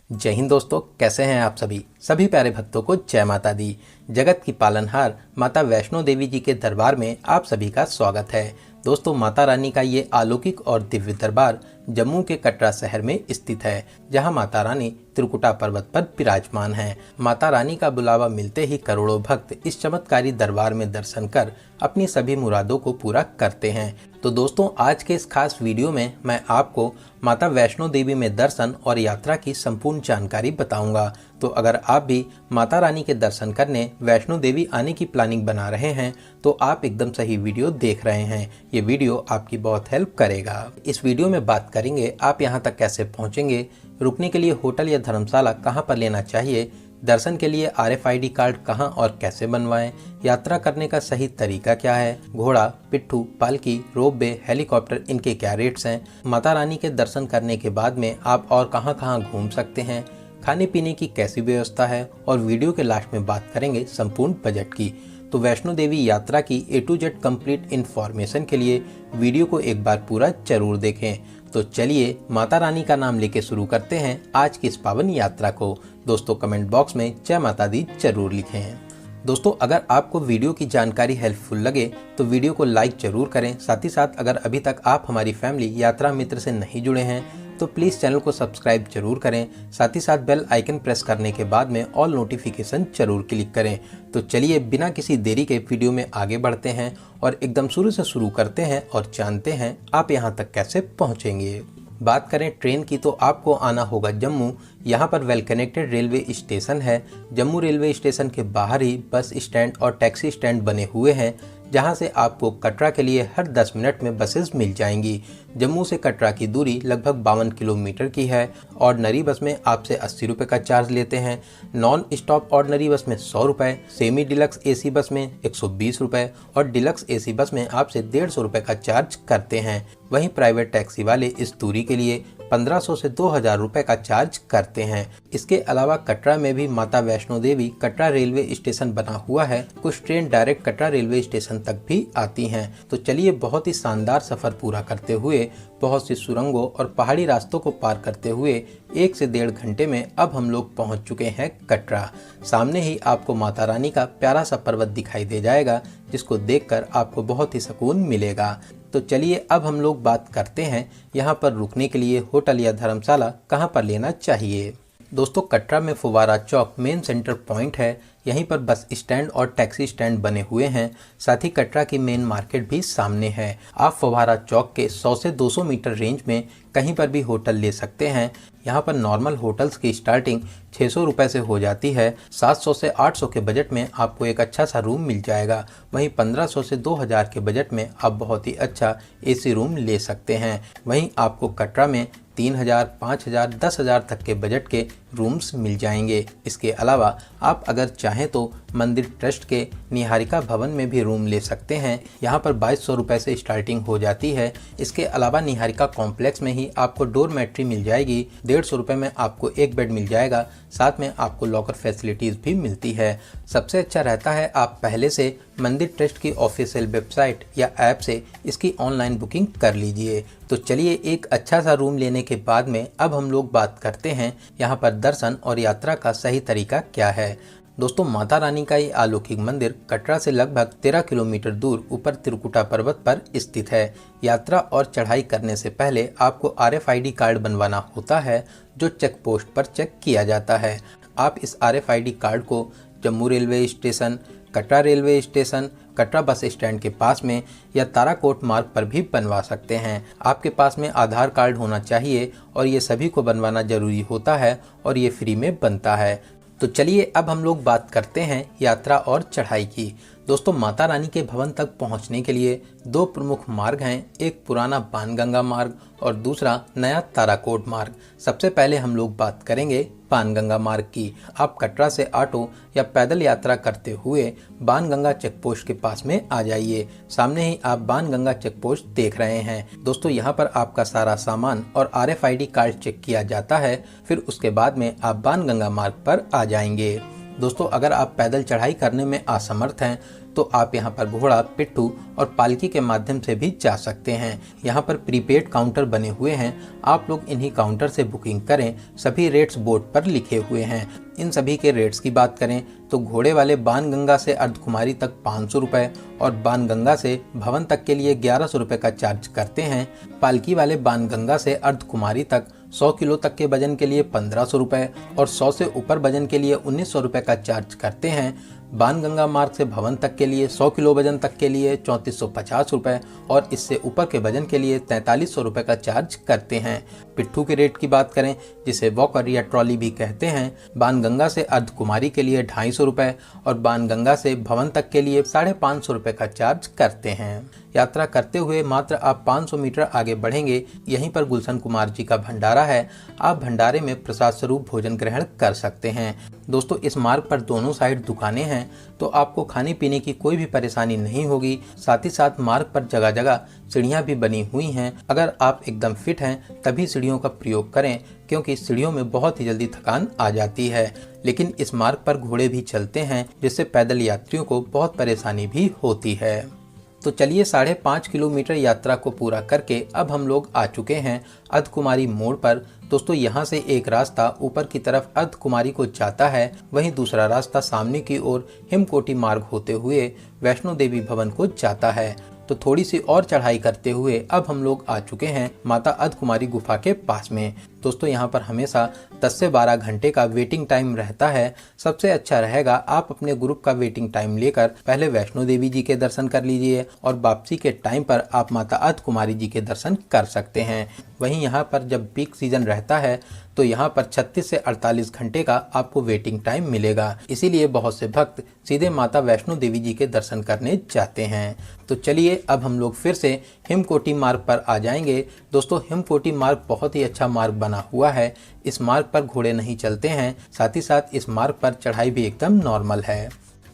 जय हिंद दोस्तों, कैसे हैं आप सभी प्यारे भक्तों को जय माता दी। जगत की पालनहार माता वैष्णो देवी जी के दरबार में आप सभी का स्वागत है। दोस्तों, माता रानी का ये अलौकिक और दिव्य दरबार जम्मू के कटरा शहर में स्थित है, जहां माता रानी त्रिकुटा पर्वत पर विराजमान हैं। माता रानी का बुलावा मिलते ही करोड़ों भक्त इस चमत्कारी दरबार में दर्शन कर अपनी सभी मुरादों को पूरा करते हैं। तो दोस्तों, आज के इस खास वीडियो में मैं आपको माता वैष्णो देवी में दर्शन और यात्रा की संपूर्ण जानकारी बताऊंगा। तो अगर आप भी माता रानी के दर्शन करने वैष्णो देवी आने की प्लानिंग बना रहे हैं तो आप एकदम सही वीडियो देख रहे हैं। ये वीडियो आपकी बहुत हेल्प करेगा। इस वीडियो में बात करेंगे आप यहाँ तक कैसे पहुँचेंगे, रुकने के लिए होटल या धर्मशाला कहाँ पर लेना चाहिए, दर्शन के लिए RFID कार्ड कहां और कैसे बनवाएं, यात्रा करने का सही तरीका क्या है, घोड़ा, पिट्ठू, पालकी, रोपवे, हेलीकॉप्टर, इनके क्या रेट्स हैं, माता रानी के दर्शन करने के बाद में आप और कहां घूम सकते हैं, खाने पीने की कैसी व्यवस्था है, और वीडियो के लास्ट में बात करेंगे संपूर्ण बजट की। तो वैष्णो देवी यात्रा की A to Z complete information के लिए वीडियो को एक बार पूरा जरूर देखें। तो चलिए माता रानी का नाम लेके शुरू करते हैं आज की इस पावन यात्रा को। दोस्तों, कमेंट बॉक्स में जय माता दी जरूर लिखें। दोस्तों, अगर आपको वीडियो की जानकारी हेल्पफुल लगे तो वीडियो को लाइक जरूर करें। साथ ही साथ अगर अभी तक आप हमारी फैमिली यात्रा मित्र से नहीं जुड़े हैं तो प्लीज़ चैनल को सब्सक्राइब जरूर करें। साथ ही साथ बेल आइकन प्रेस करने के बाद में ऑल नोटिफिकेशन जरूर क्लिक करें। तो चलिए बिना किसी देरी के वीडियो में आगे बढ़ते हैं और एकदम शुरू से शुरू करते हैं और जानते हैं आप यहाँ तक कैसे पहुँचेंगे। बात करें ट्रेन की तो आपको आना होगा जम्मू। यहाँ पर वेल कनेक्टेड रेलवे स्टेशन है। जम्मू रेलवे स्टेशन के बाहर ही बस स्टैंड और टैक्सी स्टैंड बने हुए हैं, जहाँ से आपको कटरा के लिए हर 10 मिनट में बसेस मिल जाएंगी। जम्मू से कटरा की दूरी लगभग 52 किलोमीटर की है। ऑर्डनरी बस में आपसे 80 रुपये का चार्ज लेते हैं, नॉन स्टॉप ऑर्डनरी बस में 100 रुपये, सेमी डिलक्स AC बस में 120 रुपये और डिलक्स AC बस में आपसे 150 रुपये का चार्ज करते हैं। वहीं प्राइवेट टैक्सी वाले इस दूरी के लिए 1500 से 2000 रुपये का चार्ज करते हैं। इसके अलावा कटरा में भी माता वैष्णो देवी कटरा रेलवे स्टेशन बना हुआ है। कुछ train direct Katra railway station तक भी आती हैं। तो चलिए बहुत ही शानदार सफर पूरा करते हुए, बहुत सी सुरंगों और पहाड़ी रास्तों को पार करते हुए 1 से 1.5 घंटे में अब हम लोग पहुंच चुके हैं कटरा। सामने ही आपको माता रानी का प्यारा सा पर्वत दिखाई दे जाएगा, जिसको देखकर आपको बहुत ही सुकून मिलेगा। तो चलिए अब हम लोग बात करते हैं यहाँ पर रुकने के लिए होटल या धर्मशाला कहाँ पर लेना चाहिए। दोस्तों, कटरा में फुवारा चौक मेन सेंटर पॉइंट है। यहीं पर बस स्टैंड और टैक्सी स्टैंड बने हुए हैं। साथ ही कटरा की मेन मार्केट भी सामने है। आप फुवारा चौक के 100 से 200 मीटर रेंज में कहीं पर भी होटल ले सकते हैं। यहाँ पर नॉर्मल होटल्स की स्टार्टिंग 600 रुपये से हो जाती है। 700 से 800 के बजट में आपको एक अच्छा सा रूम मिल जाएगा। वहीं 1500 से 2000 के बजट में आप बहुत ही अच्छा AC रूम ले सकते हैं। वहीं आपको कटरा में 3000, 5000, 10,000 तक के बजट के रूम्स मिल जाएंगे। इसके अलावा आप अगर चाहें तो मंदिर ट्रस्ट के निहारिका भवन में भी रूम ले सकते हैं। यहाँ पर 2200 रुपये से स्टार्टिंग हो जाती है। इसके अलावा निहारिका कॉम्प्लेक्स में ही आपको डोरमेट्री मिल जाएगी। 150 रुपये में आपको एक बेड मिल जाएगा। साथ में आपको लॉकर फैसिलिटीज़ भी मिलती है। सबसे अच्छा रहता है आप पहले से मंदिर ट्रस्ट की ऑफिशियल वेबसाइट या ऐप से इसकी ऑनलाइन बुकिंग कर लीजिए। तो चलिए एक अच्छा सा रूम लेने के बाद में अब हम लोग बात करते हैं यहाँ पर दर्शन और यात्रा का सही तरीका क्या है। दोस्तों, माता रानी का ये अलौकिक मंदिर कटरा से लगभग 13 किलोमीटर दूर ऊपर त्रिकुटा पर्वत पर स्थित है। यात्रा और चढ़ाई करने से पहले आपको RFID कार्ड बनवाना होता है, जो चेक पोस्ट पर चेक किया जाता है। आप इस RFID कार्ड को Jammu railway station, Katra railway station, Katra bus stand के पास में या ताराकोट मार्ग पर भी बनवा सकते हैं। आपके पास में आधार कार्ड होना चाहिए और ये सभी को बनवाना जरूरी होता है और ये फ्री में बनता है। तो चलिए अब हम लोग बात करते हैं यात्रा और चढ़ाई की। दोस्तों, माता रानी के भवन तक पहुंचने के लिए 2 प्रमुख मार्ग हैं, एक पुराना बाणगंगा मार्ग और दूसरा नया ताराकोट मार्ग। सबसे पहले हम लोग बात करेंगे बाणगंगा मार्ग की। आप कटरा से ऑटो या पैदल यात्रा करते हुए बाणगंगा चेक पोस्ट के पास में आ जाइए। सामने ही आप बाणगंगा चेक पोस्ट देख रहे हैं। दोस्तों, यहाँ पर आपका सारा सामान और RFID कार्ड चेक किया जाता है। फिर उसके बाद में आप बाणगंगा मार्ग पर आ जाएंगे। दोस्तों अगर आप पैदल चढ़ाई करने में असमर्थ हैं तो आप यहाँ पर घोड़ा, पिट्ठू और पालकी के माध्यम से भी जा सकते हैं। यहाँ पर प्रीपेड काउंटर बने हुए हैं, आप लोग इन्हीं काउंटर से बुकिंग करें। सभी रेट्स बोर्ड पर लिखे हुए हैं। इन सभी के रेट्स की बात करें तो घोड़े वाले बाणगंगा से अर्धकुमारी तक 500 रुपये और बाणगंगा से भवन तक के लिए 1100 रुपये का चार्ज करते हैं। पालकी वाले बाणगंगा से अर्धकुमारी तक 100 किलो तक के वजन के लिए 1500 रुपये और 100 से ऊपर वजन के लिए 1900 रुपये का चार्ज करते हैं। बाणगंगा मार्ग से भवन तक के लिए 100 किलो वजन तक के लिए 3450 रुपये और इससे ऊपर के वजन के लिए 4300 रुपये का चार्ज करते हैं। पिट्ठू के रेट की बात करें, जिसे वॉकर या ट्रॉली भी कहते हैं, बाणगंगा से अर्धकुमारी के लिए 250 रुपये और बाणगंगा से भवन तक के लिए 550 रुपये का चार्ज करते हैं। यात्रा करते हुए मात्र आप 500 मीटर आगे बढ़ेंगे, यहीं पर गुलशन कुमार जी का भंडारा है। आप भंडारे में प्रसाद स्वरूप भोजन ग्रहण कर सकते हैं। दोस्तों इस मार्ग पर दोनों साइड दुकानें हैं, तो आपको खाने पीने की कोई भी परेशानी नहीं होगी। साथ ही साथ मार्ग पर जगह जगह सीढ़ियां भी बनी हुई हैं। अगर आप एकदम फिट हैं तभी सीढ़ियों का प्रयोग करें, क्योंकि सीढ़ियों में बहुत ही जल्दी थकान आ जाती है। लेकिन इस मार्ग पर घोड़े भी चलते हैं, जिससे पैदल यात्रियों को बहुत परेशानी भी होती है। तो चलिए 5.5 किलोमीटर यात्रा को पूरा करके अब हम लोग आ चुके हैं अर्धकुमारी मोड़ पर। दोस्तों यहाँ से एक रास्ता ऊपर की तरफ अर्धकुमारी को जाता है, वहीं दूसरा रास्ता सामने की ओर हिमकोटी मार्ग होते हुए वैष्णो देवी भवन को जाता है। तो थोड़ी सी और चढ़ाई करते हुए अब हम लोग आ चुके हैं माता अर्धकुमारी गुफा के पास में। दोस्तों यहाँ पर हमेशा 10 से 12 घंटे का वेटिंग टाइम रहता है। सबसे अच्छा रहेगा आप अपने ग्रुप का वेटिंग टाइम लेकर पहले वैष्णो देवी जी के दर्शन कर लीजिए और वापसी के टाइम पर आप माता अर्धकुमारी जी के दर्शन कर सकते हैं। वहीं यहाँ पर जब पीक सीजन रहता है तो यहाँ पर 36 से 48 घंटे का आपको वेटिंग टाइम मिलेगा। इसीलिए बहुत से भक्त सीधे माता वैष्णो देवी जी के दर्शन करने जाते हैं। तो चलिए अब हम लोग फिर से हिमकोटी मार्ग पर आ जाएंगे। दोस्तों हिमकोटी मार्ग बहुत ही अच्छा मार्ग बना हुआ है। इस मार्ग पर घोड़े नहीं चलते हैं, साथ ही साथ इस मार्ग पर चढ़ाई भी एकदम नॉर्मल है।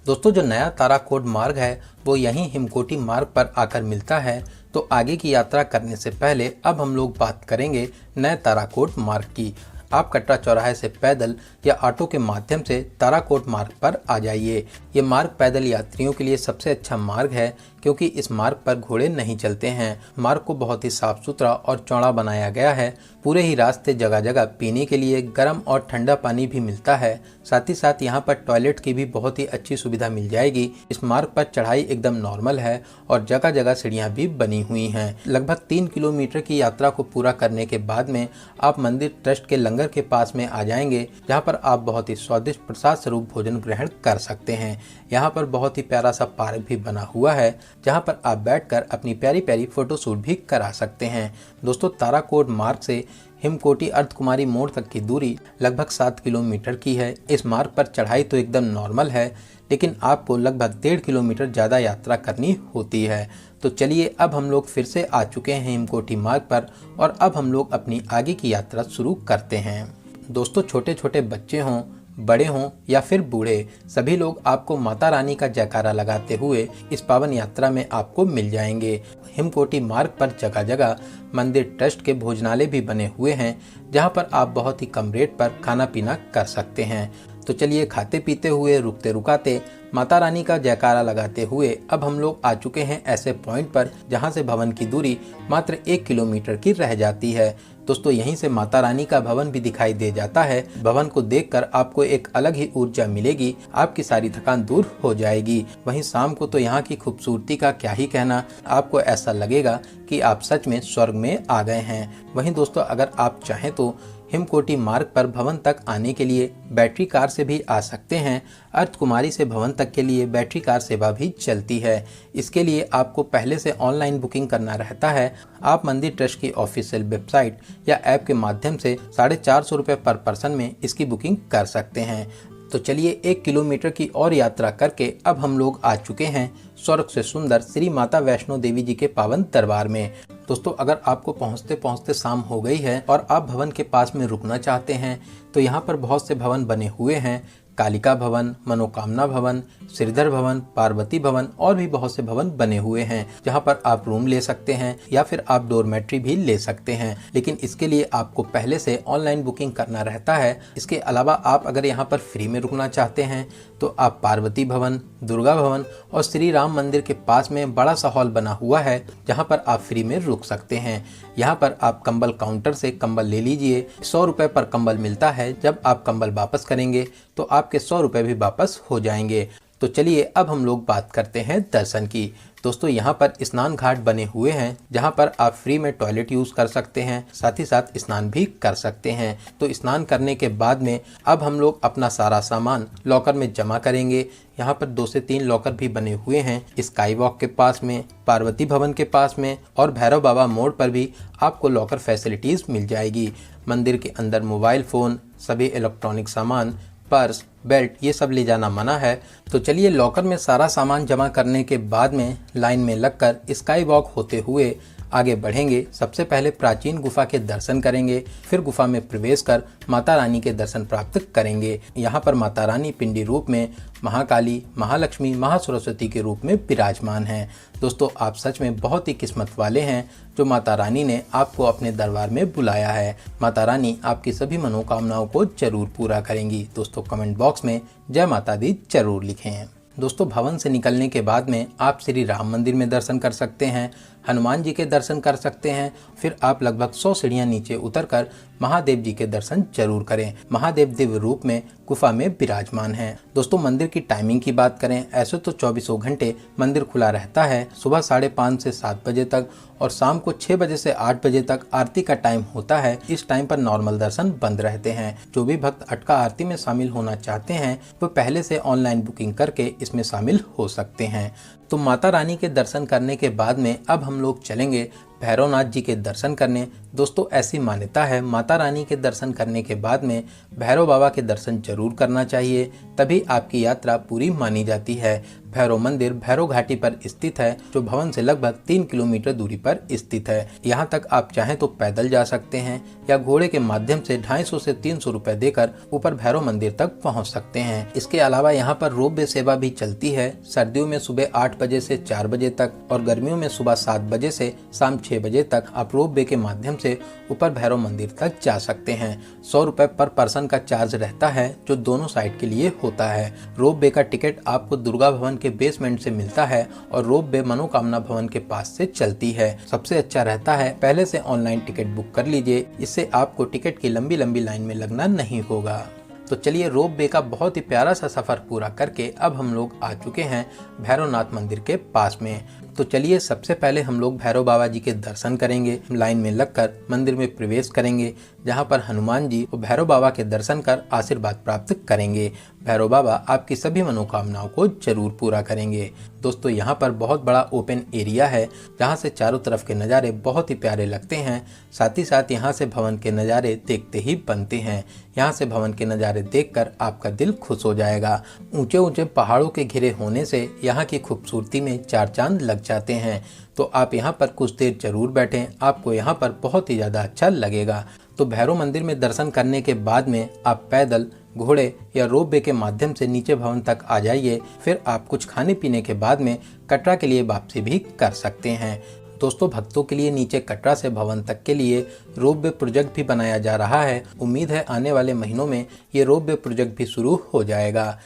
दोस्तों जो नया ताराकोट मार्ग है वो यहीं हिमकोटी मार्ग पर आकर मिलता है। तो आगे की यात्रा करने से पहले अब हम लोग बात करेंगे नए ताराकोट मार्ग की। आप कटरा चौराहे से पैदल या ऑटो के माध्यम से ताराकोट मार्ग पर आ जाइए। ये मार्ग पैदल यात्रियों के लिए सबसे अच्छा मार्ग है, क्योंकि इस मार्ग पर घोड़े नहीं चलते हैं। मार्ग को बहुत ही साफ सुथरा और चौड़ा बनाया गया है। पूरे ही रास्ते जगह जगह पीने के लिए गर्म और ठंडा पानी भी मिलता है। साथ ही साथ यहाँ पर टॉयलेट की भी बहुत ही अच्छी सुविधा मिल जाएगी। इस मार्ग पर चढ़ाई एकदम नॉर्मल है और जगह जगह सीढ़ियाँ भी बनी हुई हैं। लगभग 3 किलोमीटर की यात्रा को पूरा करने के बाद में आप मंदिर ट्रस्ट के लंगर के पास में आ जाएंगे, जहाँ पर आप बहुत ही स्वादिष्ट प्रसाद स्वरूप भोजन ग्रहण कर सकते हैं। यहाँ पर बहुत ही प्यारा सा पार्क भी बना हुआ है, जहाँ पर आप बैठकर अपनी प्यारी प्यारी फोटो शूट भी करा सकते हैं। दोस्तों ताराकोट मार्ग से हिमकोटी अर्धकुमारी मोड़ तक की दूरी लगभग 7 किलोमीटर की है। इस मार्ग पर चढ़ाई तो एकदम नॉर्मल है, लेकिन आपको लगभग 1.5 किलोमीटर ज़्यादा यात्रा करनी होती है। तो चलिए अब हम लोग फिर से आ चुके हैं हिमकोटी मार्ग पर और अब हम लोग अपनी आगे की यात्रा शुरू करते हैं। दोस्तों छोटे छोटे बच्चे हों, बड़े हों या फिर बूढ़े, सभी लोग आपको माता रानी का जयकारा लगाते हुए इस पावन यात्रा में आपको मिल जाएंगे। हिमकोटी मार्ग पर जगह जगह मंदिर ट्रस्ट के भोजनालय भी बने हुए हैं, जहां पर आप बहुत ही कम रेट पर खाना पीना कर सकते हैं। तो चलिए खाते पीते हुए, रुकते रुकाते, माता रानी का जयकारा लगाते हुए अब हम लोग आ चुके हैं ऐसे पॉइंट पर जहां से भवन की दूरी मात्र 1 किलोमीटर की रह जाती है। दोस्तों यहीं से माता रानी का भवन भी दिखाई दे जाता है। भवन को देखकर आपको एक अलग ही ऊर्जा मिलेगी, आपकी सारी थकान दूर हो जाएगी। वहीं शाम को तो यहाँ की खूबसूरती का क्या ही कहना, आपको ऐसा लगेगा कि आप सच में स्वर्ग में आ गए हैं। वहीं दोस्तों अगर आप चाहें तो हिमकोटी मार्ग पर भवन तक आने के लिए बैटरी कार से भी आ सकते हैं। अर्धकुमारी से भवन तक के लिए बैटरी कार सेवा भी चलती है। इसके लिए आपको पहले से ऑनलाइन बुकिंग करना रहता है। आप मंदिर ट्रस्ट की ऑफिशियल वेबसाइट या ऐप के माध्यम से 450 रुपये पर पर्सन में इसकी बुकिंग कर सकते हैं। तो चलिए 1 किलोमीटर की और यात्रा करके अब हम लोग आ चुके हैं स्वर्ग से सुंदर श्री माता वैष्णो देवी जी के पावन दरबार में। दोस्तों अगर आपको पहुंचते पहुंचते शाम हो गई है और आप भवन के पास में रुकना चाहते हैं तो यहाँ पर बहुत से भवन बने हुए हैं। कालिका भवन, मनोकामना भवन, श्रीधर भवन, पार्वती भवन और भी बहुत से भवन बने हुए हैं जहां पर आप रूम ले सकते हैं या फिर आप डोरमेट्री भी ले सकते हैं। लेकिन इसके लिए आपको पहले से ऑनलाइन बुकिंग करना रहता है। इसके अलावा आप अगर यहाँ पर फ्री में रुकना चाहते हैं तो आप पार्वती भवन, दुर्गा भवन और श्री राम मंदिर के पास में बड़ा सा हॉल बना हुआ है जहाँ पर आप फ्री में रुक सकते हैं। यहाँ पर आप कंबल काउंटर से कंबल ले लीजिए। 100 रुपए पर कंबल मिलता है। जब आप कंबल वापस करेंगे तो आपके 100 रुपए भी वापस हो जाएंगे। तो चलिए अब हम लोग बात करते हैं दर्शन की। दोस्तों यहाँ पर स्नान घाट बने हुए हैं जहाँ पर आप फ्री में टॉयलेट यूज़ कर सकते हैं, साथ ही साथ स्नान भी कर सकते हैं। तो स्नान करने के बाद में अब हम लोग अपना सारा सामान लॉकर में जमा करेंगे। यहाँ पर 2 से 3 लॉकर भी बने हुए हैं, स्काई वॉक के पास में, पार्वती भवन के पास में और भैरव बाबा मोड़ पर भी आपको लॉकर फैसिलिटीज़ मिल जाएगी। मंदिर के अंदर मोबाइल फ़ोन, सभी इलेक्ट्रॉनिक सामान, पर्स, बेल्ट ये सब ले जाना मना है। तो चलिए लॉकर में सारा सामान जमा करने के बाद में लाइन में लगकर स्काई वॉक होते हुए आगे बढ़ेंगे। सबसे पहले प्राचीन गुफा के दर्शन करेंगे, फिर गुफा में प्रवेश कर माता रानी के दर्शन प्राप्त करेंगे। यहाँ पर माता रानी पिंडी रूप में महाकाली, महालक्ष्मी, महासरस्वती के रूप में विराजमान हैं। दोस्तों आप सच में बहुत ही किस्मत वाले हैं जो माता रानी ने आपको अपने दरबार में बुलाया है। माता रानी आपकी सभी मनोकामनाओं को जरूर पूरा करेंगी। दोस्तों कमेंट बॉक्स में जय माता दी जरूर लिखें। दोस्तों भवन से निकलने के बाद में आप श्री राम मंदिर में दर्शन कर सकते हैं, हनुमान जी के दर्शन कर सकते हैं। फिर आप लगभग 100 सीढ़ियाँ नीचे उतरकर महादेव जी के दर्शन जरूर करें। महादेव दिव्य रूप में गुफा में विराजमान हैं। दोस्तों मंदिर की टाइमिंग की बात करें, ऐसे तो 24 घंटे मंदिर खुला रहता है। सुबह 5:30 से 7 बजे तक और शाम को 6 बजे से 8 बजे तक आरती का टाइम होता है। इस टाइम पर नॉर्मल दर्शन बंद रहते हैं। जो भी भक्त अटका आरती में शामिल होना चाहते हैं वो पहले से ऑनलाइन बुकिंग करके इसमें शामिल हो सकते हैं। तो माता रानी के दर्शन करने के बाद में अब हम लोग चलेंगे भैरवनाथ जी के दर्शन करने। दोस्तों ऐसी मान्यता है माता रानी के दर्शन करने के बाद में भैरव बाबा के दर्शन जरूर करना चाहिए, तभी आपकी यात्रा पूरी मानी जाती है। भैरव मंदिर भैरव घाटी पर स्थित है जो भवन से लगभग 3 किलोमीटर दूरी पर स्थित है। यहाँ तक आप चाहें तो पैदल जा सकते हैं या घोड़े के माध्यम से 250 से 300 रुपए देकर ऊपर भैरव मंदिर तक पहुँच सकते हैं। इसके अलावा यहाँ पर रोपवे सेवा भी चलती है। सर्दियों में सुबह 8 बजे से 4 बजे तक और गर्मियों में सुबह 7 बजे से शाम 6 बजे तक आप रोपवे के माध्यम से ऊपर भैरव मंदिर तक जा सकते हैं। 100 रुपए पर पर्सन का चार्ज रहता है जो दोनों साइड के लिए होता है। रोपवे का टिकट आपको दुर्गा भवन के बेसमेंट से मिलता है और रोपवे मनोकामना भवन के पास से चलती है। सबसे अच्छा रहता है पहले से ऑनलाइन टिकट बुक कर लीजिए, इससे आपको टिकट की लंबी लंबी लाइन में लगना नहीं होगा। तो चलिए रोपवे का बहुत ही प्यारा सा सफर पूरा करके अब हम लोग आ चुके हैं भैरवनाथ मंदिर के पास में। तो चलिए सबसे पहले हम लोग भैरव बाबा जी के दर्शन करेंगे। लाइन में लगकर मंदिर में प्रवेश करेंगे जहां पर हनुमान जी और भैरव बाबा के दर्शन कर आशीर्वाद प्राप्त करेंगे। भैरव बाबा आपकी सभी मनोकामनाओं को जरूर पूरा करेंगे। दोस्तों यहाँ पर बहुत बड़ा ओपन एरिया है जहाँ से चारों तरफ के नज़ारे बहुत ही प्यारे लगते हैं। साथ ही साथ यहाँ से भवन के नज़ारे देखते ही बनते हैं। यहाँ से भवन के नज़ारे देखकर आपका दिल खुश हो जाएगा। ऊंचे ऊंचे पहाड़ों के घिरे होने से यहाँ की खूबसूरती में 4 चांद लग जाते हैं। तो आप यहाँ पर कुछ देर जरूर बैठें, आपको यहाँ पर बहुत ही ज़्यादा अच्छा लगेगा। तो भैरव मंदिर में दर्शन करने के बाद में आप पैदल, घोड़े या रोपवे के माध्यम से नीचे भवन तक आ जाइए। फिर आप कुछ खाने पीने के बाद में कटरा के लिए वापसी भी कर सकते हैं। दोस्तों भक्तों के लिए नीचे कटरा से भवन तक के लिए रोपवे प्रोजेक्ट भी बनाया जा रहा है। उम्मीद है आने वाले महीनों में ये रोपवे प्रोजेक्ट भी शुरू हो जाएगा।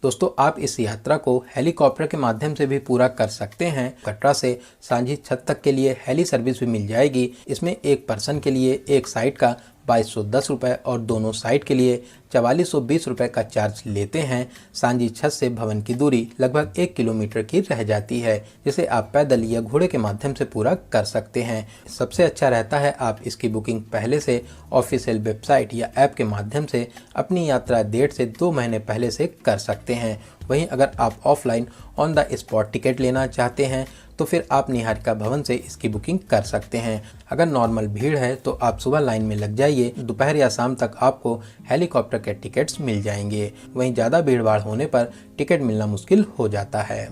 दोस्तों आप इस यात्रा को हेलीकॉप्टर के माध्यम से भी पूरा कर सकते हैं। कटरा से सांझी छत तक के लिए हेली सर्विस भी मिल जाएगी। इसमें एक पर्सन के लिए एक साइड का 2210 रुपये और दोनों साइड के लिए 4420 रुपये का चार्ज लेते हैं। सांझी छत से भवन की दूरी लगभग 1 किलोमीटर की रह जाती है, जिसे आप पैदल या घोड़े के माध्यम से पूरा कर सकते हैं। सबसे अच्छा रहता है आप इसकी बुकिंग पहले से ऑफिशियल वेबसाइट या ऐप के माध्यम से अपनी यात्रा डेट से 2 महीने पहले से कर सकते हैं। वहीं अगर आप offline on the spot ticket लेना चाहते हैं तो फिर आप निहारिका भवन से इसकी बुकिंग कर सकते हैं। अगर नॉर्मल भीड़ है तो आप सुबह लाइन में लग जाइए, दोपहर या शाम तक आपको हेलीकॉप्टर के टिकट्स मिल जाएंगे। वहीं ज़्यादा भीड़ भाड़ होने पर टिकट मिलना मुश्किल हो जाता है।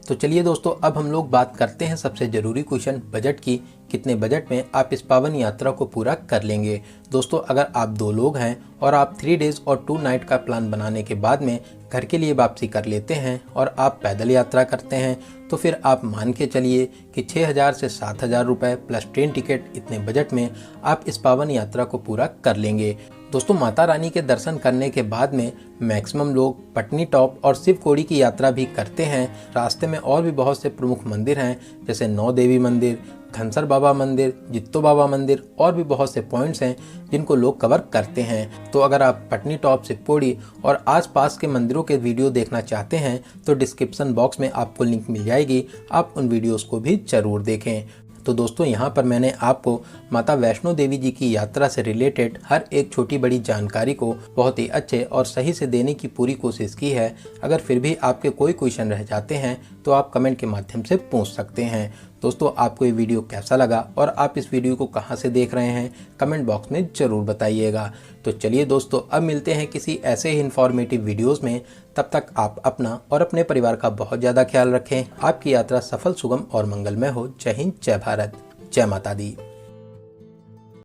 तो चलिए दोस्तों, अब हम लोग बात करते हैं सबसे ज़रूरी क्वेश्चन बजट की। कितने बजट में आप इस पावन यात्रा को पूरा कर लेंगे। दोस्तों, अगर आप 2 लोग हैं और आप 3 डेज़ और 2 नाइट का प्लान बनाने के बाद में घर के लिए वापसी कर लेते हैं और आप पैदल यात्रा करते हैं, तो फिर आप मान के चलिए कि 6,000 से 7,000 रुपये प्लस ट्रेन टिकट, इतने बजट में आप इस पावन यात्रा को पूरा कर लेंगे। दोस्तों, माता रानी के दर्शन करने के बाद में मैक्सिमम लोग पटनी टॉप और शिव कोड़ी की यात्रा भी करते हैं। रास्ते में और भी बहुत से प्रमुख मंदिर हैं, जैसे 9 देवी मंदिर, धनसर बाबा मंदिर, जित्तो बाबा मंदिर और भी बहुत से पॉइंट्स हैं जिनको लोग कवर करते हैं। तो अगर आप पटनी टॉप, शिवकोड़ी और आसपास के मंदिरों के वीडियो देखना चाहते हैं तो डिस्क्रिप्शन बॉक्स में आपको लिंक मिल जाएगी, आप उन वीडियोस को भी जरूर देखें। तो दोस्तों, यहाँ पर मैंने आपको माता वैष्णो देवी जी की यात्रा से रिलेटेड हर एक छोटी बड़ी जानकारी को बहुत ही अच्छे और सही से देने की पूरी कोशिश की है। अगर फिर भी आपके कोई क्वेश्चन रह जाते हैं तो आप कमेंट के माध्यम से पूछ सकते हैं। दोस्तों, आपको ये वीडियो कैसा लगा और आप इस वीडियो को कहाँ से देख रहे हैं, कमेंट बॉक्स में ज़रूर बताइएगा। तो चलिए दोस्तों, अब मिलते हैं किसी ऐसे ही इन्फॉर्मेटिव वीडियोस में। तब तक आप अपना और अपने परिवार का बहुत ज़्यादा ख्याल रखें। आपकी यात्रा सफल, सुगम और मंगलमय हो। जय हिंद, जय भारत, जय माता दी।